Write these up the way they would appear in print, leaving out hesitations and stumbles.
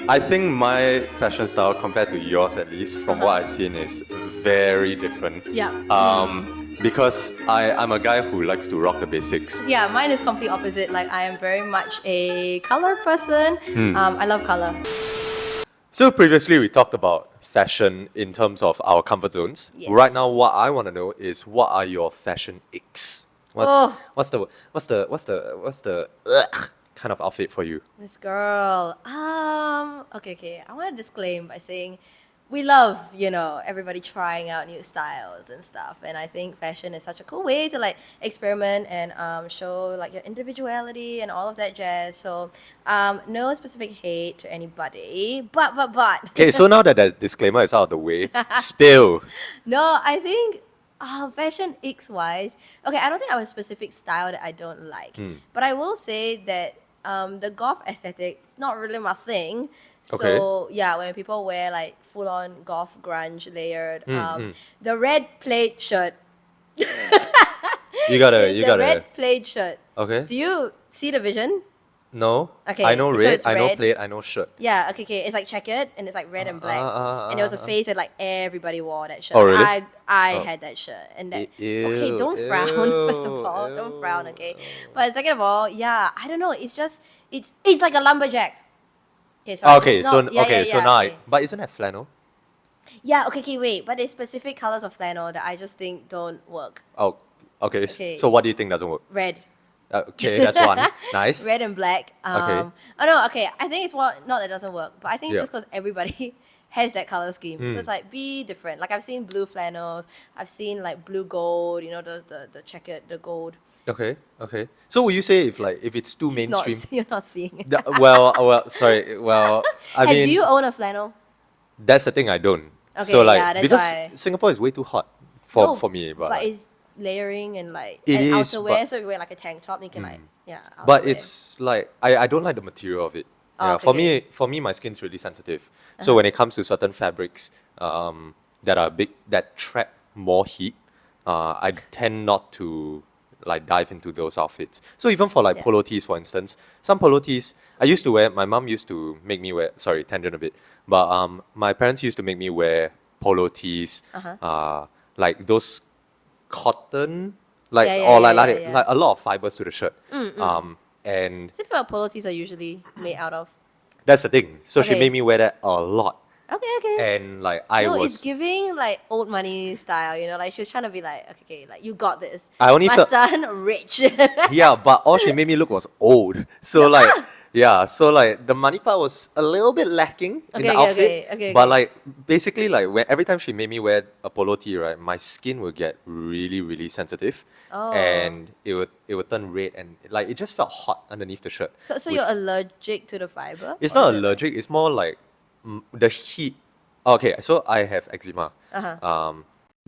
I think my fashion style compared to yours, at least from what I've seen, is very different. Yeah. Because I'm a guy who likes to rock the basics. Yeah, mine is complete opposite. Like I am very much a color person. I love color. So previously we talked about fashion in terms of our comfort zones. Yes. Right now, what I want to know is what are your fashion icks? What's the kind of outfit for you? This girl. Okay. I want to disclaim by saying we love, everybody trying out new styles and stuff. And I think fashion is such a cool way to like experiment and show like your individuality and all of that jazz. So no specific hate to anybody. But Okay, so now that the disclaimer is out of the way, spill. no, I think fashion icks wise. Okay, I don't think I have a specific style that I don't like. But I will say that the goth aesthetic is not really my thing. So yeah, when people wear like full on goth grunge layered, the red plaid shirt. You gotta. Red plaid shirt. Okay. Do you see the vision? No. Okay, I know so red. it's I know red. plaid. I know shirt. Yeah, okay. It's like checkered and it's like red and black. And there was a phase that like everybody wore that shirt. Oh, really? I had that shirt. And that okay, don't frown, first of all. Don't frown, okay? But second of all, yeah, I don't know. It's just it's like a lumberjack. Okay, sorry. Okay, it's so not- yeah, so now, okay. but isn't that flannel? Yeah, okay, wait. But there's specific colors of flannel that I just think don't work. Oh, okay. Okay, So what do you think doesn't work? Red. Okay, that's one. Nice. Red and black. Okay. Oh no, okay. I think it's not that it doesn't work, but I think Yeah. just because everybody has that color scheme, so it's like be different. Like I've seen blue flannels, I've seen like blue gold. The checkered, the gold. Okay. So will you say if it's too It's not- mainstream? you're not seeing it. Sorry. Well, I Hey, mean, do you own a flannel? that's the thing I don't. Okay, So like yeah, that's because why. Singapore is way too hot No, for me, but but it's layering and like It and is, outerwear. but- So if you wear like a tank top, you can like but outerwear. it's like I don't like the material of it. Oh, Yeah, okay. for me my skin's really sensitive. So when it comes to certain fabrics that are big that trap more heat, I tend not to like dive into those outfits. So even for like Yeah. polo tees, for instance, some polo tees I used to wear. My mom used to make me wear. Sorry, tangent a bit. But my parents used to make me wear polo tees, like those cotton, like Yeah, or yeah, like yeah, yeah. like a lot of fibers to the shirt. And Is it what polo tees are usually made out of? that's the thing. So she Okay. made me wear that a lot. Okay. And like I No, was it's giving like old money style, like she was trying to be like, okay, like you got this. I only My felt- son rich. yeah, but all she made me look was old. So like yeah, so like the money part was a little bit lacking in the outfit. Okay. But like basically like every time she made me wear a polo tee, right, my skin would get really, really sensitive. Oh. And it would turn red and like it just felt hot underneath the shirt. So you're allergic to the fiber? It's Or not is it allergic. It's more like the heat. Okay, so I have eczema.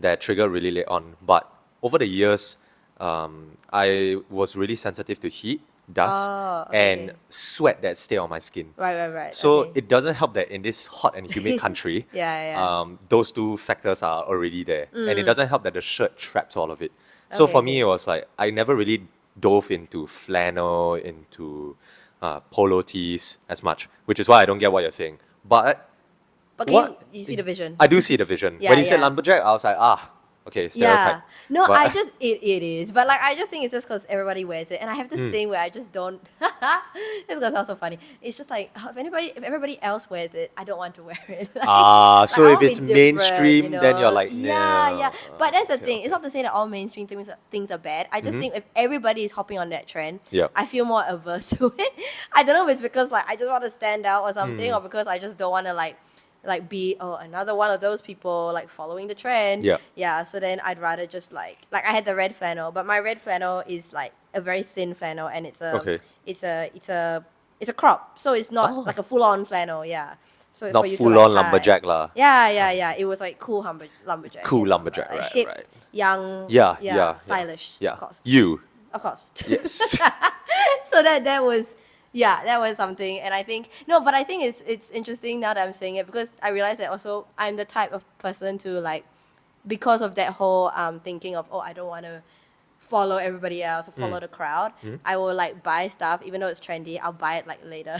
That triggered really late on, but over the years, I was really sensitive to heat, dust, Oh, okay. and sweat that stay on my skin. Right. So okay. it doesn't help that in this hot and humid country, Yeah. those two factors are already there, and it doesn't help that the shirt traps all of it. So Okay, for me, okay. it was like I never really dove into flannel, into polo tees as much, which is why I don't get what you're saying. But But what- you see the vision? I do see the vision. Yeah, When he said yeah. lumberjack, I was like, okay, stereotype. Yeah. No, But- I just it is, but like I just think it's just because everybody wears it, and I have this thing where I just don't. It's gonna sound so funny. It's just like if everybody else wears it, I don't want to wear it. Like, So I if wanna be it's different, mainstream, then you're like, yeah. no. But that's the Okay, thing. okay. It's not to say that all mainstream things are bad. I just think if everybody is hopping on that trend, Yeah. I feel more averse to it. I don't know if it's because like I just want to stand out or something, or because I just don't want to like be another one of those people like following the trend. Yeah. So then I'd rather just like I had the red flannel, but my red flannel is like a very thin flannel, and it's Okay. it's a crop, so it's not like a full on flannel. Yeah. So it's Not for you to, full like, on tie. lumberjack lah. Yeah. It was like cool lumberjack. Cool lumberjack, like, right, hip, right. young. Yeah. Stylish. Yeah. Of course. You. Of course. Yes. So that was something. And I think but I think it's interesting now that I'm saying it, because I realize that also I'm the type of person to like, because of that whole thinking of I don't want to follow everybody else or follow the crowd. I will like buy stuff, even though it's trendy, I'll buy it like later.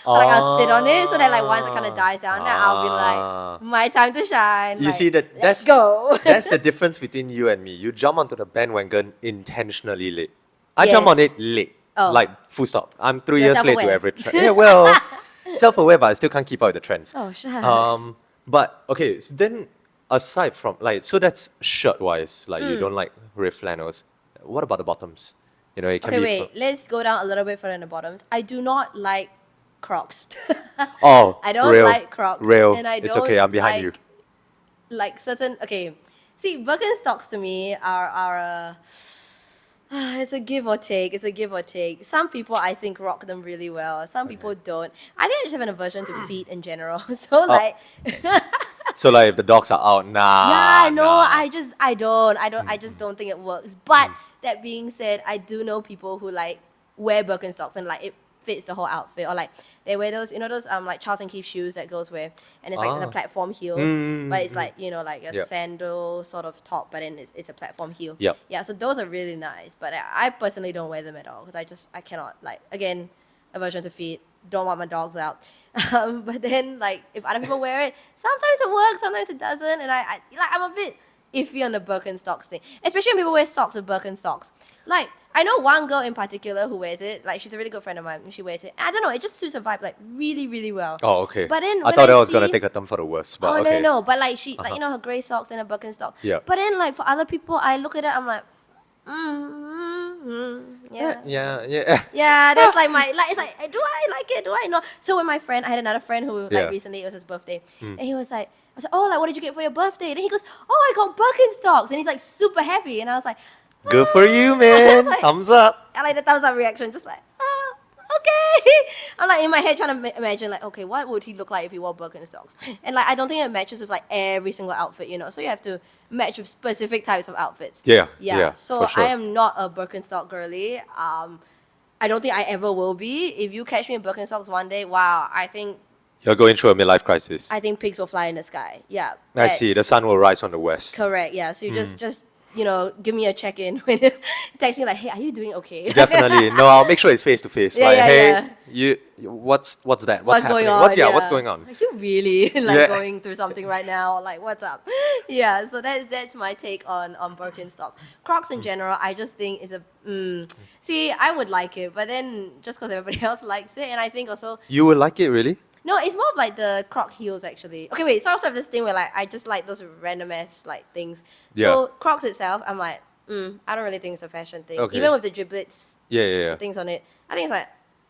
Or, like I'll sit on it so that like once it kind of dies down, then I'll be like, my time to shine. You like, see that let's go. that's the difference between you and me. You jump onto the bandwagon intentionally late. I jump on Yes. it late. Oh. Like full stop. I'm 3 You're years late to self-aware. every trend. Yeah, well, self-aware, but I still can't keep up with the trends. Oh, shucks. But okay, so then aside from like, so that's shirt wise, like you don't like riff flannels. What about the bottoms? You know, it can Okay, be. wait. Let's go down a little bit further in the bottoms. I do not like Crocs. Oh, I don't real, like Crocs. Real. And I It's don't okay. I'm behind like, you. Like certain. Okay, see, Birkenstocks to me are it's a give or take. It's a give or take. Some people I think rock them really well. Some people don't. I think I just have an aversion to feet in general. So like. So like, if the dogs are out, nah. Yeah, no, nah. I just don't think it works. But that being said, I do know people who like wear Birkenstocks and like it fits the whole outfit, or like they wear those, those like Charles and Keith shoes that girls wear, and it's like the platform heels, but it's like like a Yep. sandal sort of top, but then it's a platform heel. Yep. Yeah, so those are really nice, but I personally don't wear them at all because I cannot, like, again, aversion to feet. Don't want my dogs out. But then, like, if other people wear it, sometimes it works, sometimes it doesn't. And I'm a bit iffy on the Birkenstocks thing. Especially when people wear socks with Birkenstocks. Like, I know one girl in particular who wears it. Like, she's a really good friend of mine, and she wears it. And I don't know, it just suits her vibe, like, really, really well. Oh, okay. But then I when thought I I was gonna see- take a term for the worst, but Oh, okay. no. But, like, she, like, her grey socks and her Birkenstock. Yeah. But then, like, for other people, I look at it, I'm like, yeah. Yeah, that's like my, like, it's like, do I like it? Do I not? So when my friend, I had another friend who, like, Yeah. recently, it was his birthday, and he was like, I was like, oh, like, what did you get for your birthday? And he goes, oh, I got Birkenstocks. And he's like super happy. And I was like, Good for you, I man. was like- Thumbs up. I like the thumbs up reaction, just like, okay. I'm like in my head trying to imagine, like, okay, what would he look like if he wore Birkenstocks? And like, I don't think it matches with like every single outfit, So you have to match with specific types of outfits. Yeah, So for sure. I am not a Birkenstock girly. I don't think I ever will be. If you catch me in Birkenstocks one day, wow, I think You're going through a midlife crisis. pigs will fly in the sky. Yeah. I see. The that's sun will rise on the west. Correct. Yeah. So you just give me a check-in when you text me like, hey, are you doing okay? Definitely. No, I'll make sure it's face to face. Yeah, Like, yeah, hey, yeah. what's that? What's happening? going on? What's going on? Are you really like Yeah. going through something right now? Like, what's up? Yeah, so that's my take on Birkenstock. Crocs in general, I just think is a see, I would like it, but then just because everybody else likes it, and I think also You would like it, really? no, it's more of like the Croc heels actually. Okay, wait, so I also have this thing where like I just like those random ass like things. So Yeah. Crocs itself, I'm like, I don't really think it's a fashion thing. Okay. Even with the giblets, Yeah. things on it, I think it's like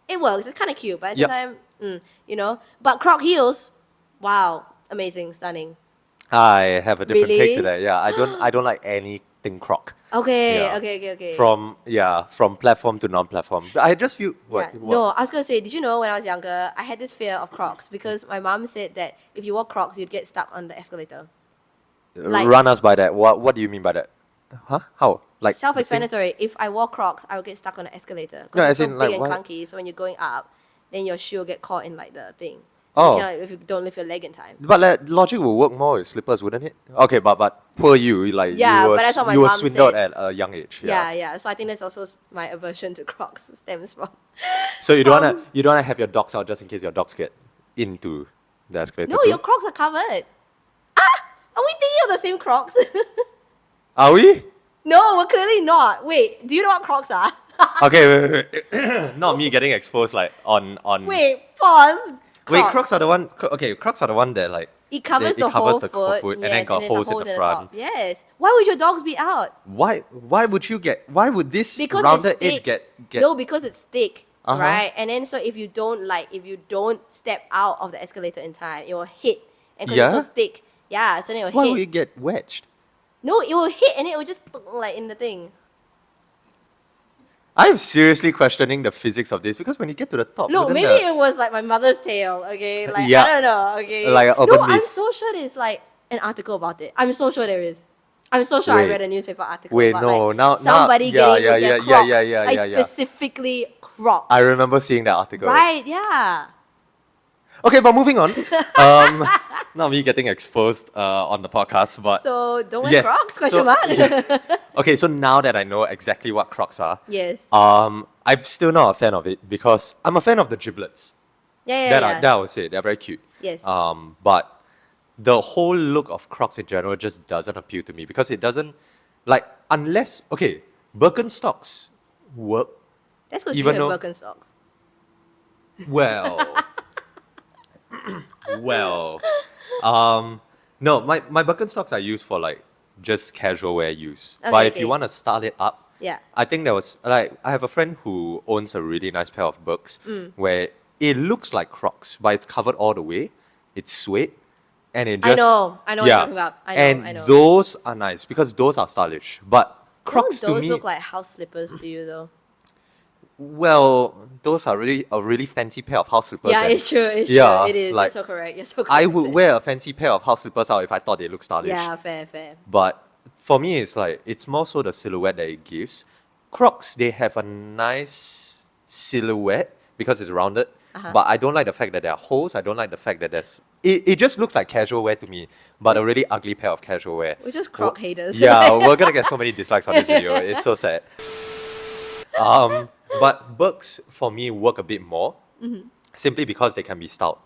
it works. It's kind of cute, but at the Yep. same time, But Croc heels, wow, amazing, stunning. I have a different take Really? to that. Yeah, I don't like anything croc. Okay, Yeah. okay. From platform to non-platform. I just feel what? No, I was gonna say, did you know when I was younger, I had this fear of Crocs because my mom said that if you wore Crocs, you'd get stuck on the escalator. like- Run us by that. What do you mean by that? Huh? How? Like the thing- Self-explanatory. If I wore Crocs, I would get stuck on the escalator. Because No, it's as so in, big like, and what? clunky, so when you're going up, then your shoe will get caught in like the thing. Oh. So you cannot, if you don't lift your leg in time. But like, logic will work more with slippers, wouldn't it? Okay, but poor you, like Yeah, you were but that's what my you were mom swindled said. at a young age. Yeah. So I think that's also my aversion to Crocs stems from. So you don't wanna have your dogs out just in case your dogs get into the escalator. No, too? your Crocs are covered. Are we thinking of the same Crocs? Are we? No, we're clearly not. Wait, do you know what Crocs are? Okay, wait. Not me getting exposed like on. Wait, pause. Wait, Crocs are the one. Okay, Crocs are the one that like. It covers it the covers whole the foot, foot and yes, then got there's a holes in the front. top. Yes. Why would your dogs be out? Why would you get? Why would this Because rounded it's thick. edge get? No, because it's thick, Uh-huh. right? And then so if you don't step out of the escalator in time, it will hit. And because it's Yeah? so thick, yeah, so then it will Why hit. would it get wedged? No, it will hit and it will just like in the thing. I'm seriously questioning the physics of this because when you get to the top, Look, wouldn't maybe the- it was like my mother's tale, okay? Like, Yeah. I don't know, okay? Like an no, urban I'm myth. so sure there's like an article about it. I'm so sure there is. I'm so sure I Wait. read a newspaper article Wait, about no, like, now- somebody yeah, getting yeah, with their yeah, Crocs, yeah, like yeah. specifically Crocs. I remember seeing that article. Right, yeah. Okay, but moving on. Not me getting exposed on the podcast, but So don't wear yes. Crocs? So- Question mark. okay, so now that I know exactly what Crocs are, Yes. I'm still not a fan of it because I'm a fan of the giblets. Yeah. That I would say they're very cute. Yes. But the whole look of Crocs in general just doesn't appeal to me because it doesn't like unless okay, Birkenstocks work That's because you even have though- Birkenstocks. well. well. No, my Birkenstocks are used for like just casual wear use. Okay, But if okay. you want to style it up, Yeah. I think there was like I have a friend who owns a really nice pair of Birks where it looks like Crocs, but it's covered all the way. It's suede, and it just I know what you're talking about. I know. those are nice because those are stylish. But Crocs Don't to those me, look like house slippers to you though? well, those are really a really fancy pair of house slippers. Yeah, and it's true. It's yeah, true. It is. like, You're so correct. You're so correct. I would wear a fancy pair of house slippers out if I thought they looked stylish. Yeah, fair. But for me, it's like it's more so the silhouette that it gives. Crocs, they have a nice silhouette because it's rounded. But I don't like the fact that there are holes. I don't like the fact that there's. It just looks like casual wear to me, but a really ugly pair of casual wear. We're just Croc haters. Yeah, we're gonna get so many dislikes on this video. It's so sad. But Birks for me work a bit more, simply because they can be styled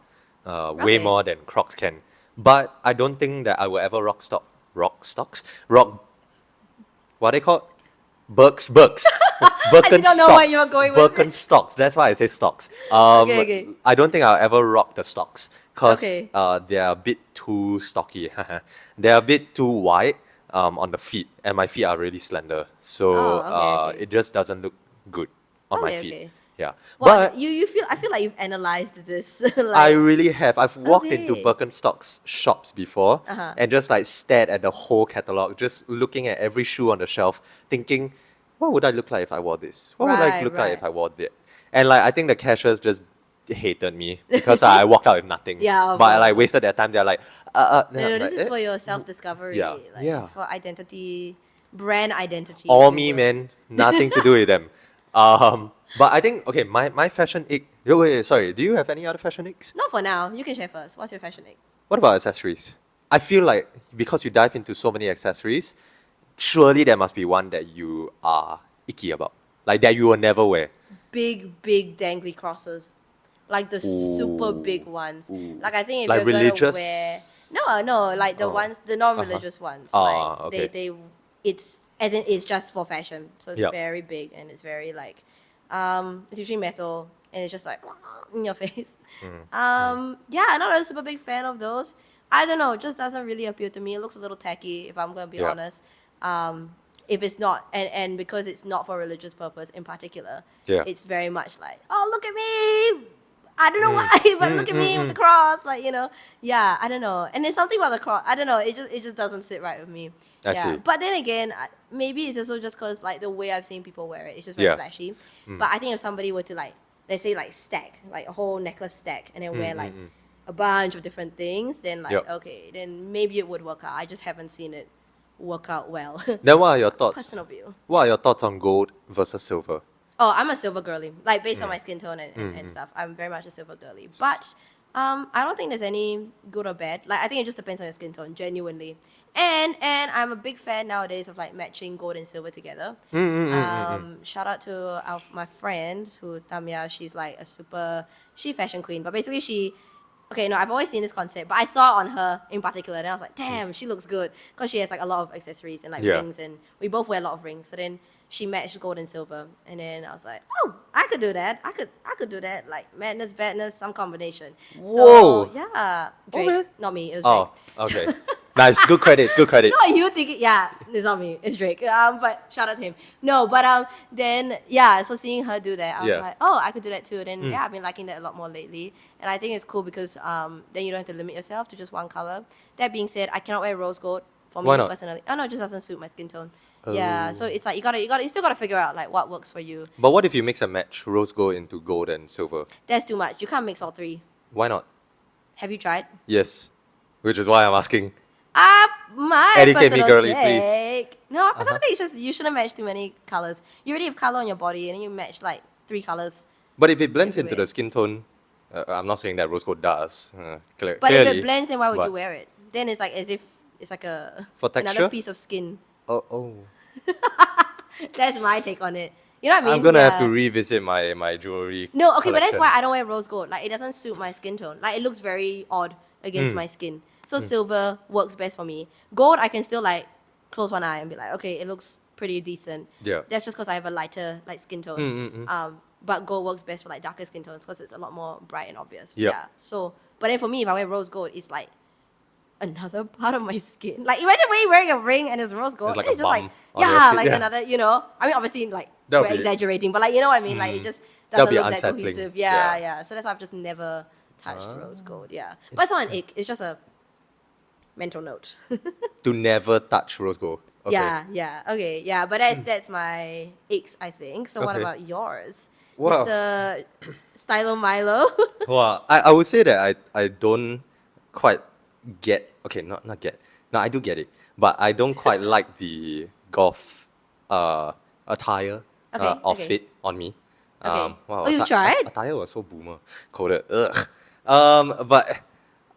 way Okay. more than Crocs can. But I don't think that I will ever rock what are they called? Birks. I did not know where you were going with it. Birkenstocks. That's why I say stocks. Okay. I don't think I'll ever rock the stocks because Okay. they're a bit too stocky. They're a bit too wide on the feet, and my feet are really slender, so Okay. it just doesn't look good on my Okay, feet. okay. Yeah, Well, but you feel. I feel like you've analyzed this. I like, really have. I've walked into Okay. Birkenstocks shops before and just like stared at the whole catalog, just looking at every shoe on the shelf, thinking, what would I look like if I wore this? What would I Right, look like right. if I wore that? And like I think the cashiers just hated me because I walked out with nothing. Yeah, of but I course. like wasted their time. They're like, no, I'm this like, is "Eh?" for your self-discovery. Yeah, Like, yeah. It's for identity, brand identity. All if you me, will. man. Nothing to do with them. But I think okay, my fashion ick. Wait, sorry. Do you have any other fashion icks? Not for now. You can share first. What's your fashion ick? What about accessories? I feel like because you dive into so many accessories, surely there must be one that you are icky about, like that you will never wear. Big dangly crosses, like the super big ones. Like I think if Like you're religious? gonna wear, no, like the ones, the non-religious ones. Like okay. it's as in it's just for fashion, so it's Yup. very big and it's very like, it's usually metal and it's just like in your face. Yeah, I'm not a super big fan of those. I don't know, it just doesn't really appeal to me. It looks a little tacky, if I'm gonna be Yeah. honest. If it's not, and because it's not for religious purpose in particular, Yeah. it's very much like, oh, look at me. I don't know why, but look at me with the cross, like, you know. Yeah, I don't know. And there's something about the cross. I don't know. It just doesn't sit right with me. I see. But then again, maybe it's also just because like the way I've seen people wear it, it's just very Yeah. flashy. But I think if somebody were to like, let's say like stack, like a whole necklace stack, and then wear like a bunch of different things, then like Yep. okay, then maybe it would work out. I just haven't seen it work out well. Then what are your thoughts? Personal view. What are your thoughts on gold versus silver? Oh, I'm a silver girly. Like based on my skin tone and stuff, I'm very much a silver girly. But I don't think there's any good or bad. Like I think it just depends on your skin tone, genuinely. And I'm a big fan nowadays of like matching gold and silver together. Shout out to my friend who Tamia. She's like she fashion queen. But basically okay, no, I've always seen this concept, but I saw it on her in particular, and I was like, damn, she looks good. Because she has like a lot of accessories and like Yeah. rings, and we both wear a lot of rings. So then she matched gold and silver. And then I was like, oh, I could do that. I could do that. Like madness, badness, some combination. Whoa. So yeah. Drake. Okay. Not me, it was Drake. Oh, okay. Nice. Good credits. Good credits. No, you thinking, yeah, it's not me, it's Drake. But shout out to him. No, but then yeah, so seeing her do that, I was Yeah. like, oh, I could do that too. Then yeah, I've been liking that a lot more lately, and I think it's cool because then you don't have to limit yourself to just one color. That being said, I cannot wear rose gold for me Why not? personally. Oh no, it just doesn't suit my skin tone. Yeah, so it's like you still gotta figure out like what works for you. But what if you mix and match rose gold into gold and silver? That's too much. You can't mix all three. Why not? Have you tried? Yes. Which is why I'm asking. My Educate me, personal girly, please. take. No, my personal take is just you shouldn't match too many colors. You already have color on your body, and then you match like 3 colors. But if it blends into Everywhere. the skin tone, I'm not saying that rose gold does. But Clearly, if it blends, then why would but you wear it? Then it's like as if it's like a For another texture? piece of skin. oh, That's my take on it. You know what I mean? I'm gonna have to Yeah. revisit my jewelry. No, okay, but that's collection. why I don't wear rose gold. Like it doesn't suit my skin tone. Like it looks very odd against my skin. So silver works best for me. Gold, I can still like close one eye and be like, okay, it looks pretty decent. Yeah. That's just because I have a lighter like skin tone. But gold works best for like darker skin tones because it's a lot more bright and obvious. Yep. Yeah. So, but then for me, if I wear rose gold, it's like another part of my skin. Like imagine when you're wearing a ring and it's rose gold. It's like and a just bum like on your yeah, skin, like yeah. another. You know, I mean, obviously like That'll we're be- exaggerating, but like you know what I mean. Like it just That'll doesn't be look that unsettling. cohesive. Yeah, Yeah. yeah. So that's why I've just never touched rose gold. Yeah, but it's not an ick. It's just a mental note. To never touch rose gold. Okay. Yeah, yeah. Okay, yeah. But that's my icks, I think. So what Okay. about yours, Wow. Mr. Stylo Milo? Well, I would say that I don't quite get. Okay, not get. No, I do get it, but I don't quite like the golf attire Okay, or okay. fit on me. Okay. Wow, Oh, you tried? Attire was so boomer coded. Ugh. But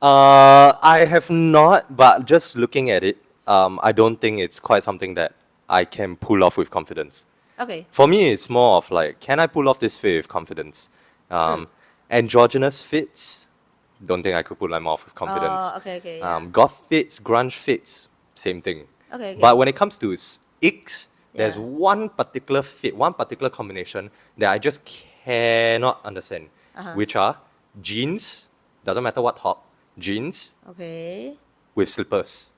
I have not. But just looking at it, I don't think it's quite something that I can pull off with confidence. Okay. For me, it's more of like, can I pull off this fit with confidence? Androgynous fits, don't think I could pull them off with confidence. Oh, okay, yeah. Goth fits, grunge fits, same thing. Okay, okay. But when it comes to icks, there's Yeah. one particular fit, one particular combination that I just cannot understand, which are jeans, doesn't matter what top, jeans Okay. with slippers.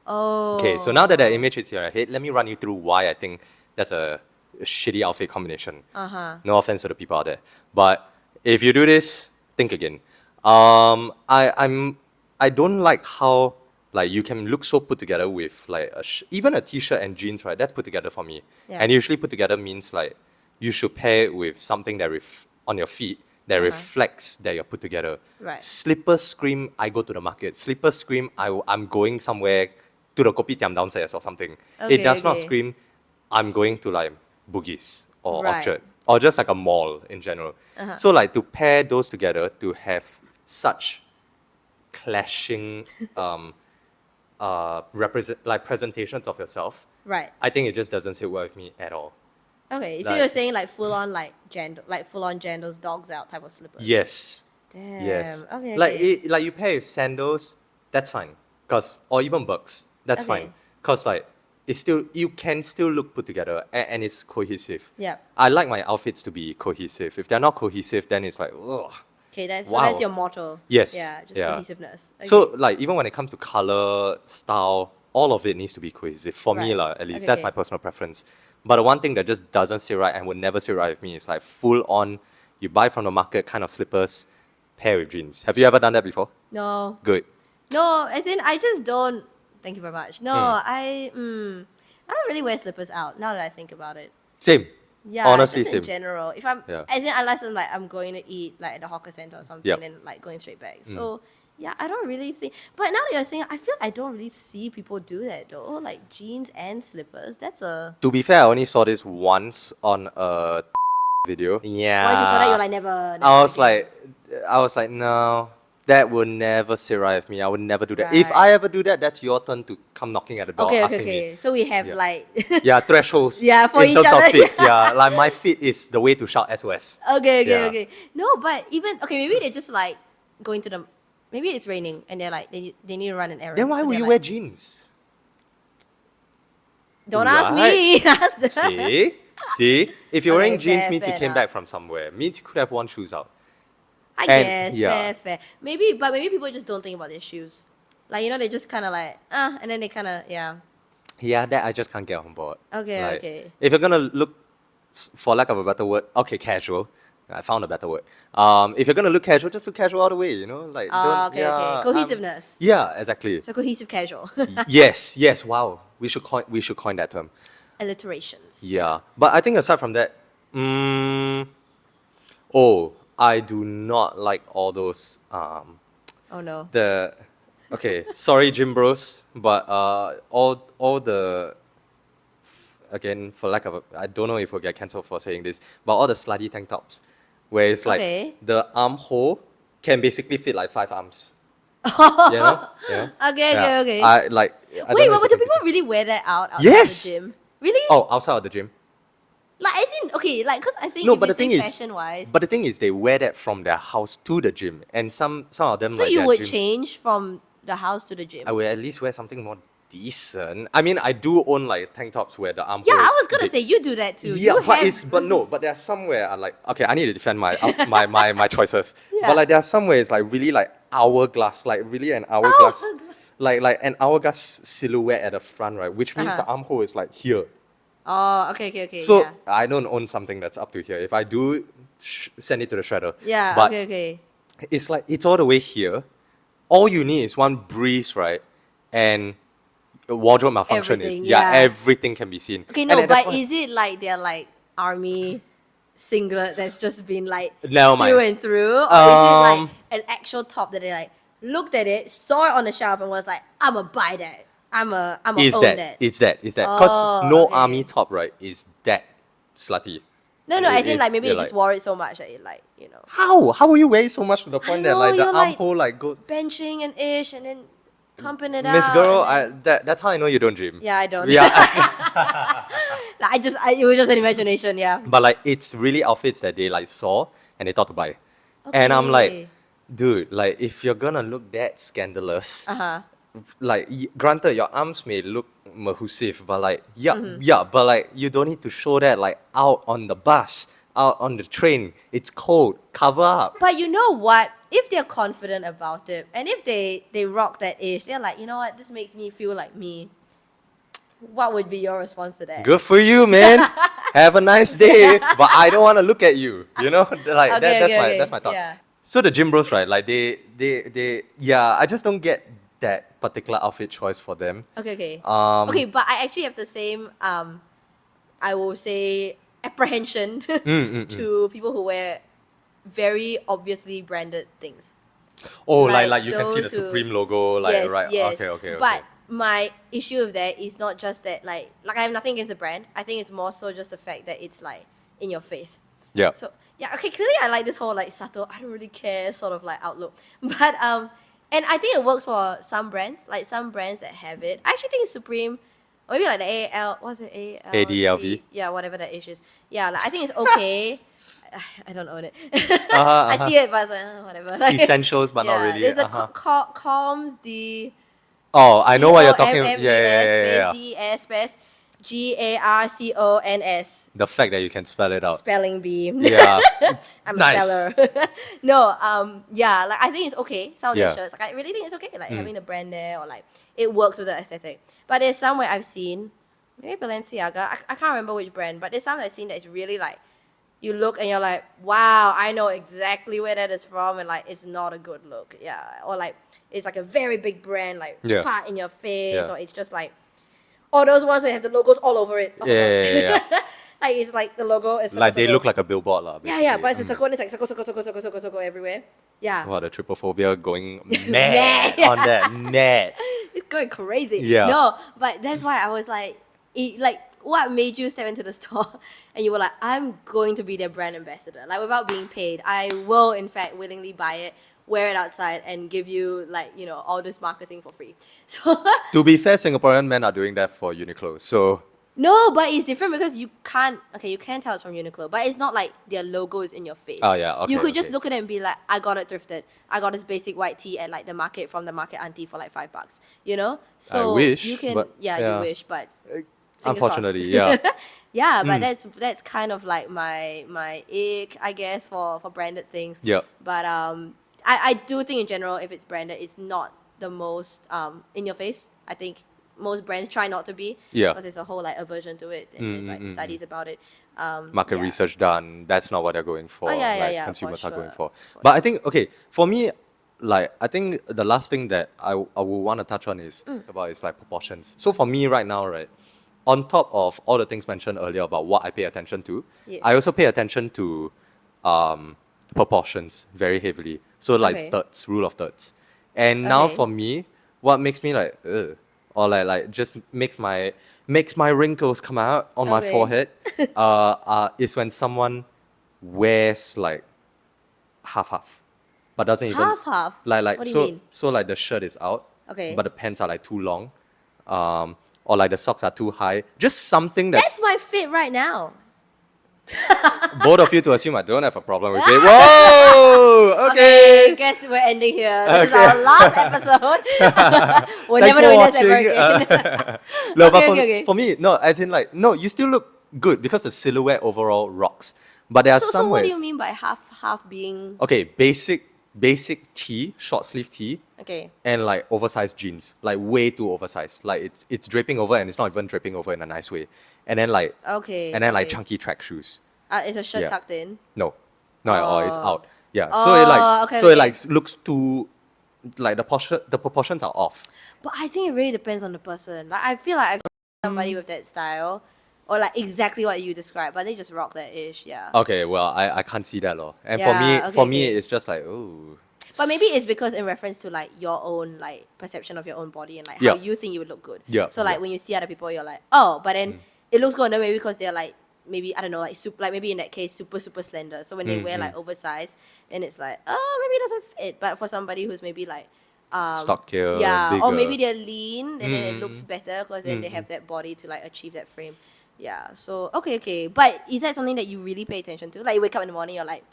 Oh. Okay, so now that the image is in your head, let me run you through why I think that's a shitty outfit combination. No offense to the people out there, but if you do this, think again. I don't like how like you can look so put together with like even a t-shirt and jeans, right? That's put together for me. Yeah. And usually put together means like you should pair it with something that on your feet that reflects that you're put together. Right. Slippers scream, I go to the market. Slippers scream, I'm going somewhere to the kopitiam downstairs or something. Okay, It does not okay. scream, I'm going to like Bugis or Right. Orchard or just like a mall in general. So like to pair those together to have such clashing presentations of yourself, Right. I think it just doesn't sit well with me at all. Okay. So Like- you're saying like full on like full on Jando's dogs out type of slippers. Yes. Damn. Yes. Okay. Like okay. like you pair with sandals, that's fine. Or even Birks, that's Okay. fine. Cause like you can still look put together and it's cohesive. Yeah. I like my outfits to be cohesive. If they're not cohesive, then it's like, ugh. Okay. That's Wow. your motto. Yes. Yeah. Just Yeah. cohesiveness. Okay. So like even when it comes to color, style, all of it needs to be cohesive. For me, Right. at least Okay, that's okay. my personal preference. But the one thing that just doesn't sit right and would never sit right with me is like full on, you buy from the market kind of slippers, pair with jeans. Have you ever done that before? No. Good. No. As in, I just don't. Thank you very much. No. Hmm. I don't really wear slippers out now that I think about it. Same. Yeah, Honestly, just in same. general. If I'm, Yeah. as in, unless I'm going to eat like at the hawker center or something, Yep. Hmm. and like going straight back. So yeah, I don't really think. But now that you're saying, I feel I don't really see people do that though. Like jeans and slippers. That's a. To be fair, I only saw this once on a video. Yeah. Once you saw that, you're like never. I was like, no, that would never sit right with me. I would never do that. If Right. I ever do that, that's your turn to come knocking at the door Okay, okay, asking okay. me. So we have Yeah. like. Yeah, thresholds. Yeah, for in each terms other. of fits. Yeah, like my fit is the way to shout SOS. Okay, okay, Yeah. okay. No, but even okay, maybe they're just like going to the. Maybe it's raining and they're like they need to run an errand. Then why so would they're you like, wear jeans? Don't ask me. Ask them. See? If you're Okay, wearing jeans fair, means you fair came enough. back from somewhere. Means you could have worn shoes out. I And- guess, yeah. fair. Maybe people just don't think about their shoes. Like, they just kind of like, and then they kind of, yeah. Yeah, that I just can't get on board. Okay, Like, okay. If you're gonna look, for lack of a better word, okay, casual. I found a better word. If you're gonna look casual, just look casual all the way. Like, Okay, okay. Cohesiveness. Yeah, exactly. So cohesive casual. Yes. Wow, we should coin that term. Alliterations. Yeah, but I think aside from that, I do not like all those Oh no. okay, sorry, gym bros, but all the again, for lack of I don't know if we'll get cancelled for saying this, but all the slutty tank tops, where it's like Okay. the armhole can basically fit like 5 arms. You know? Yeah. Okay. I like. I Wait, don't know but if do you can people picture- really wear that out outside Yes! the gym? Really? Oh, outside of the gym. Like, as in, okay, like, because I think No, if but you the thing say is, fashion-wise, but the thing is, they wear that from their house to the gym, and some of them so like you their would gyms. change from the house to the gym. I would at least wear something more decent. I mean, I do own like tank tops where the armhole Yeah, I is was gonna big. say you do that too. Yeah, You but have, but there are some where I like, okay, I need to defend my choices. Yeah. But like there are some where it's like really like hourglass, like really an hourglass, like an hourglass silhouette at the front, right? Which means the armhole is like here. Oh, okay. So Yeah. I don't own something that's up to here. If I do, send it to the shredder. Yeah. But Okay. it's like it's all the way here. All you need is one breeze, right? And wardrobe malfunction Everything, yeah, yeah. everything can be seen. Okay, And no, at that but point- is it like they're like army singlet that's just been like Never mind. through and through, or is it like Um, an actual top that they like looked at it, saw it on the shelf, and was like, "I'ma buy that. I'ma Is own that? that." It's that. Because Oh, no okay. army top, right, is that slutty. No, as in It- like maybe you're they just like, wore it so much that it like How? How will you wear it so much to the point that know, like the you're, like, armhole like goes? benching and ish, and then pumping it Miss out. Girl, and then- that's how I know you don't gym. yeah, I don't. Yeah. Like, it was just an imagination. Yeah. But like it's really outfits that they like saw and they thought to buy. And I'm like, Okay. dude, like if you're gonna look that scandalous, Uh-huh. like granted your arms may look mahusive, but like Mm-hmm. yeah, but like you don't need to show that like out on the bus, out on the train. It's cold. Cover up. But you know what? If they're confident about it, and if they rock that ish, they're like, you know what? This makes me feel like me. What would be your response to that? Good for you, man. Have a nice day. But I don't want to look at you. You know, like Okay, that's my thought. yeah. So the gym bros, right? Like they yeah. I just don't get that particular outfit choice for them. Okay. Um, Okay, but I actually have the same I will say apprehension to people who wear very obviously branded things. Oh, Like like you can see the those who- Supreme logo, like yes, right? yes. Okay. But my issue with that is not just that like I have nothing against the brand. I think it's more so just the fact that it's like in your face. yeah. So yeah, okay, clearly I like this whole like subtle, I don't really care sort of like outlook. But and I think it works for some brands, like some brands that have it. I actually think Supreme, or maybe like the AL, what's it, ADLV? Yeah, whatever that issue is. Yeah, like I think it's okay. I don't own it. Uh-huh. I see it, but it's like, whatever. Like, Essentials, but not yeah, really. There's a Uh-huh. comms, the Oh, I know what you're talking. COMMES Yeah. space DES space GARCONS. The fact that you can spell it out. Spelling bee. Yeah. I'm Nice. a speller. No, yeah, like I think it's okay. Some of the Yeah. shirts, like I really think it's okay. Like having the brand there, or like it works with the aesthetic. But there's some where I've seen, maybe Balenciaga. I can't remember which brand, but there's some that I've seen that is really like, you look and you're like, wow, I know exactly where that is from, and like it's not a good look. Yeah, or like it's like a very big brand, like Yeah. part in your face, Yeah. or it's just like, or those ones where have the logos all over it. Oh, Yeah. like it's like the logo is Like they look like a billboard, lah. yeah, but it's a circle and it's like circle everywhere. Yeah. Wow, the triple phobia going Mad. mad on that. Mad. It's going crazy. Yeah. No, but that's why I was like, what made you step into the store and you were like, I'm going to be their brand ambassador? Like, without being paid, I will, in fact, willingly buy it, wear it outside, and give you, like, you know, all this marketing for free. So, To be fair, Singaporean men are doing that for Uniqlo. So no, but it's different because you can tell it's from Uniqlo, but it's not like their logo is in your face. Oh, yeah, okay, You could just okay. look at it and be like, I got it thrifted. I got this basic white tee at like the market from the market auntie for like $5. You know? So wish, you can but, yeah, yeah. you wish, but fingers unfortunately, crossed. yeah. Yeah, but that's kind of like my ick, I guess, for branded things. Yeah. But I do think in general, if it's branded, it's not the most in your face. I think most brands try not to be. Yeah. Because there's a whole like aversion to it, and there's like studies about it. Market yeah. research done. That's not what they're going for. Oh, yeah, like for consumers are going sure, for. But I think okay, for me, like I think the last thing that I would want to touch on is about is like proportions. So for me right now, right, on top of all the things mentioned earlier about what I pay attention to, Yes. I also pay attention to proportions very heavily. So like Okay. thirds, rule of thirds. And now Okay. for me, what makes me like ugh, or like just makes my wrinkles come out on my Okay. forehead is when someone wears like half, but doesn't even Half. like What do you so mean? so like the shirt is out, Okay. but the pants are like too long, or like the socks are too high. Just something That's that's my fit right now. both of you to assume I don't have a problem with it. Whoa! Okay. Guess we're ending here. This is Okay. our last episode. We'll Thanks never for doing this ever watching. again. No, but Okay. for me, no, as in like, no, you still look good because the silhouette overall rocks. But there are So some what do ways. you mean by half being Okay, basic tee, short sleeve tee, okay? and like oversized jeans, like way too oversized. Like it's draping over and it's not even draping over in a nice way. And then like Okay. like okay. chunky track shoes. Is a shirt Yeah. tucked in? No, not at all. It's Oh. out. Yeah. Oh, So it like okay, so it okay. like looks too like the proportions are off. But I think it really depends on the person. Like I feel like I've seen somebody with that style, or like exactly what you described, but they just rock that ish. Yeah. Okay, well I can't see that law. And Yeah, for okay, me okay. it's just like oh. But maybe it's because in reference to like your own like perception of your own body and like Yeah. how you think you would look good. Yeah, So like yeah. when you see other people, you're like, oh, but then it looks good on them maybe because they're like maybe I don't know like like maybe in that case super slender. So when they wear like oversized, then it's like oh maybe it doesn't fit. But for somebody who's maybe like Stockier, yeah, or bigger. maybe they're lean and then it looks better because then they have that body to like achieve that frame. Yeah. So okay. But is that something that you really pay attention to? Like you wake up in the morning, you're like,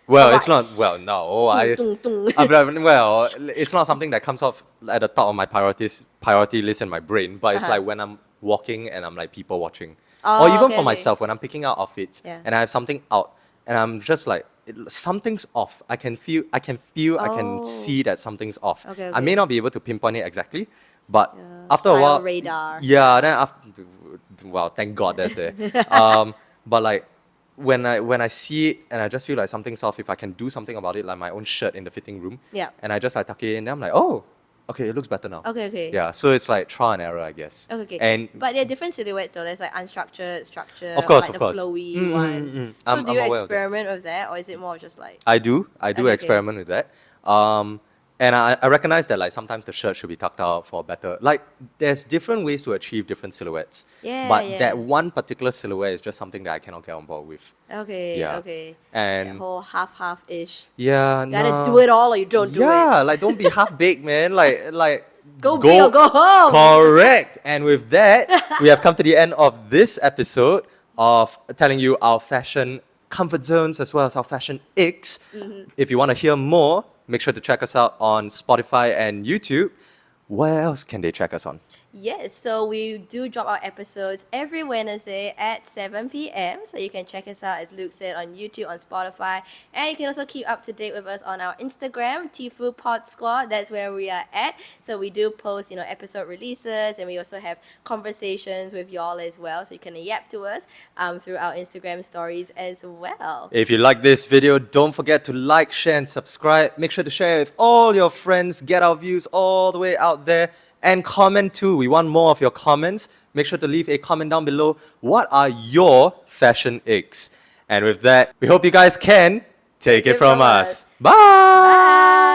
Well, it's not. alright. Well, no. I Tung, just, tung, tung. well, it's not something that comes off at the top of my priority list in my brain. But it's Uh-huh. like when I'm walking and I'm like people watching, Oh, or even okay, for okay. myself when I'm picking out outfits Yeah. and I have something out and I'm just like something's off. I can feel. I can Oh. see that something's off. Okay, I may okay. not be able to pinpoint it exactly, but Yeah, after a style while, radar. Yeah. Then after, well, thank God that's there. But like when I see it and I just feel like something's off, if I can do something about it, like my own shirt in the fitting room, Yeah. and I just like tuck it in, then I'm like, oh, okay, it looks better now. Okay. Yeah, so it's like trial and error, I guess. Okay. And but there are different silhouettes though. There's like unstructured, structured, Of course, or, like of course. the flowy Mm, mm, ones. mm, mm. So I'm do you aware of that. experiment with that, or is it more just like I do Okay. experiment with that. And I recognize that like sometimes the shirt should be tucked out for better. Like there's different ways to achieve different silhouettes. Yeah, But yeah. that one particular silhouette is just something that I cannot get on board with. okay? Yeah. That And whole half ish. yeah, You gotta nah. do it all, or you don't do it. Yeah, like don't be half baked, man. Like Go big or go home. Correct. And with that, we have come to the end of this episode of telling you our fashion comfort zones as well as our fashion icks. If you want to hear more, make sure to check us out on Spotify and YouTube. Where else can they check us on? Yes, so we do drop our episodes every Wednesday at 7 p.m. So you can check us out, as Luke said, on YouTube, on Spotify. And you can also keep up to date with us on our Instagram, tifupod squad. That's where we are at. So we do post, episode releases, and we also have conversations with y'all as well. So you can yap to us through our Instagram stories as well. If you like this video, don't forget to like, share, and subscribe. Make sure to share it with all your friends. Get our views all the way out there. And comment too. We want more of your comments. Make sure to leave a comment down below. What are your fashion icks? And with that, we hope you guys can take it from us. Bye! Bye!